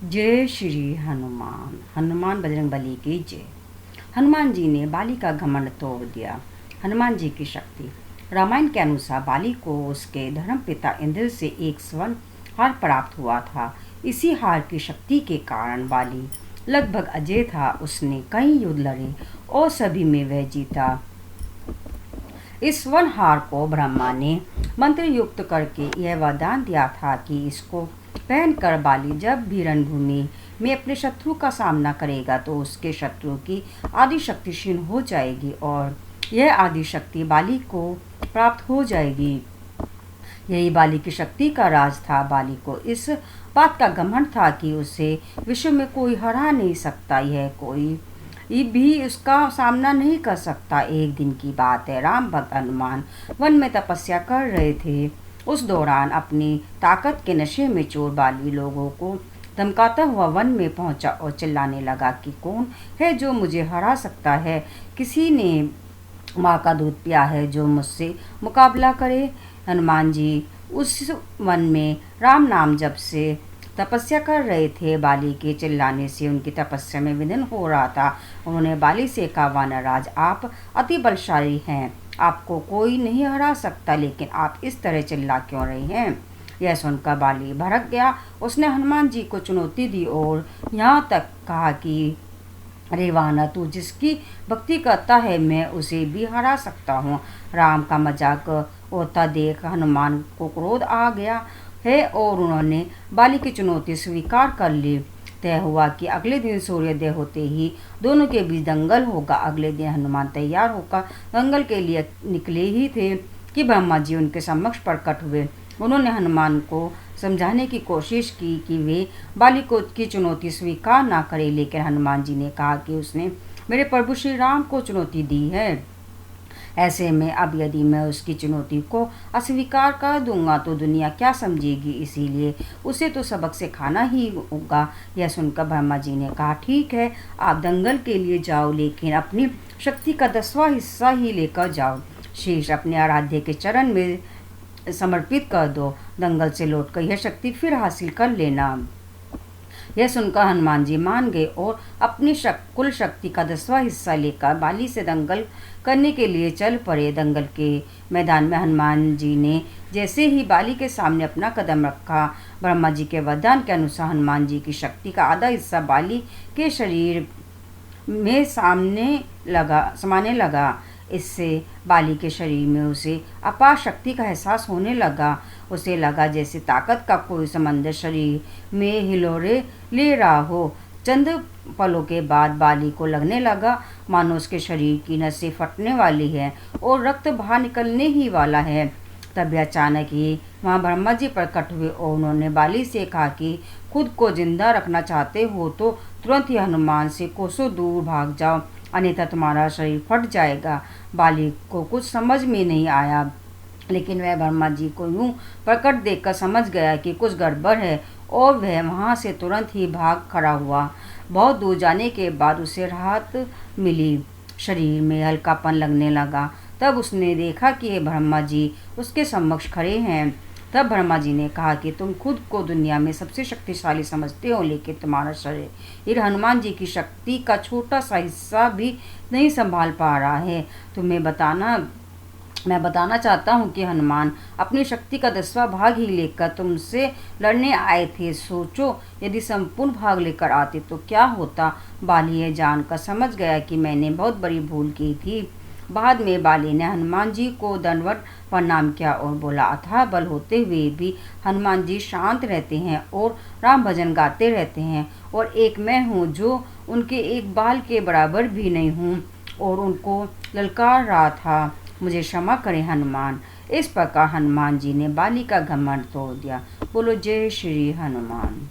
जय श्री हनुमान। हनुमान बजरंगबली की जय। हनुमान जी ने बाली का घमंड तोड़ दिया। हनुमान जी की शक्ति। रामायण के अनुसार बाली को उसके धर्मपिता इंद्र से एक स्वर्ण हार प्राप्त हुआ था। इसी हार की शक्ति के कारण बाली लगभग अजेय था। उसने कई युद्ध लड़े और सभी में वह जीता। इस स्वर्ण हार को ब्रह्मा ने मंत्र युक्त करके यह वरदान दिया था कि इसको पहनकर बाली जब भी रणभूमि में अपने शत्रु का सामना करेगा तो उसके शत्रु की आदि शक्ति क्षीण हो जाएगी और यह आदि शक्ति बाली को प्राप्त हो जाएगी। यही बाली की शक्ति का राज था। बाली को इस बात का घमंड था कि उसे विश्व में कोई हरा नहीं सकता, यह कोई भी उसका सामना नहीं कर सकता। एक दिन की बात है, राम भक्त हनुमान वन में तपस्या कर रहे थे। उस दौरान अपनी ताकत के नशे में चोर बाली लोगों को धमकाता हुआ वन में पहुंचा और चिल्लाने लगा कि कौन है जो मुझे हरा सकता है। किसी ने माँ का दूध पिया है जो मुझसे मुकाबला करे। हनुमान जी उस वन में राम नाम जप से तपस्या कर रहे थे। बाली के चिल्लाने से उनकी तपस्या में विघ्न हो रहा था। उन्होंने बाली से कहा, वानरराज, आप अति बलशाली हैं, आपको कोई नहीं हरा सकता, लेकिन आप इस तरह चिल्ला क्यों रहे हैं। यह सुनकर बाली भड़क गया। उसने हनुमान जी को चुनौती दी और यहाँ तक कहा कि अरे वानर, तू जिसकी भक्ति करता है मैं उसे भी हरा सकता हूँ। राम का मजाक होता देख हनुमान को क्रोध आ गया है और उन्होंने बाली की चुनौती स्वीकार कर ली। तय हुआ कि अगले दिन सूर्योदय होते ही दोनों के बीच दंगल होगा। अगले दिन हनुमान तैयार होकर दंगल के लिए निकले ही थे कि ब्रह्मा जी उनके समक्ष प्रकट हुए। उन्होंने हनुमान को समझाने की कोशिश की कि वे बाली को की चुनौती स्वीकार ना करें, लेकिन हनुमान जी ने कहा कि उसने मेरे प्रभु श्री राम को चुनौती दी है। ऐसे में अब यदि मैं उसकी चुनौती को अस्वीकार कर दूंगा तो दुनिया क्या समझेगी, इसीलिए उसे तो सबक सिखाना ही होगा। यह सुनकर ब्रह्मा जी ने कहा, ठीक है, आप दंगल के लिए जाओ, लेकिन अपनी शक्ति का 10वां हिस्सा ही लेकर जाओ। शेष अपने आराध्य के चरण में समर्पित कर दो। दंगल से लौटकर यह शक्ति फिर हासिल कर लेना। यह सुनकर हनुमान जी मान गए और अपनी कुल शक्ति का 10वां हिस्सा लेकर बाली से दंगल करने के लिए चल पड़े। दंगल के मैदान में हनुमान जी ने जैसे ही बाली के सामने अपना कदम रखा, ब्रह्मा जी के वरदान के अनुसार हनुमान जी की शक्ति का आधा हिस्सा बाली के शरीर में समाने लगा। इससे बाली के शरीर में उसे अपार शक्ति का एहसास होने लगा। उसे लगा जैसे ताकत का कोई समंदर शरीर में हिलोरे ले रहा हो। चंद पलों के बाद बाली को लगने लगा मानो उसके शरीर की नसें फटने वाली है और रक्त बाहर निकलने ही वाला है। तभी अचानक ही वहाँ ब्रह्मा जी प्रकट हुए और उन्होंने बाली से कहा कि खुद को जिंदा रखना चाहते हो तो तुरंत ही हनुमान से कोसों दूर भाग जाओ, अन्यथा तुम्हारा शरीर फट जाएगा। बाली को कुछ समझ में नहीं आया, लेकिन वह ब्रह्मा जी को यूं प्रकट देखकर समझ गया कि कुछ गड़बड़ है और वह वहां से तुरंत ही भाग खड़ा हुआ। बहुत दूर जाने के बाद उसे राहत मिली, शरीर में हल्कापन लगने लगा। तब उसने देखा कि ये ब्रह्मा जी उसके समक्ष खड़े हैं। तब ब्रह्मा जी ने कहा कि तुम खुद को दुनिया में सबसे शक्तिशाली समझते हो, लेकिन तुम्हारा शरीर हनुमान जी की शक्ति का छोटा सा हिस्सा भी नहीं संभाल पा रहा है। मैं बताना चाहता हूँ कि हनुमान अपनी शक्ति का 10वां भाग ही लेकर तुमसे लड़ने आए थे। सोचो, यदि संपूर्ण भाग लेकर आते तो क्या होता। बाली ये जानकर समझ गया कि मैंने बहुत बड़ी भूल की थी। बाद में बाली ने हनुमान जी को दंडवत प्रणाम किया और बोला, अथाह बल होते हुए भी हनुमान जी शांत रहते हैं और राम भजन गाते रहते हैं, और एक मैं हूँ जो उनके एक बाल के बराबर भी नहीं हूँ और उनको ललकार रहा था। मुझे क्षमा करें हनुमान। इस प्रकार हनुमान जी ने बाली का घमंड तोड़ दिया। बोलो जय श्री हनुमान।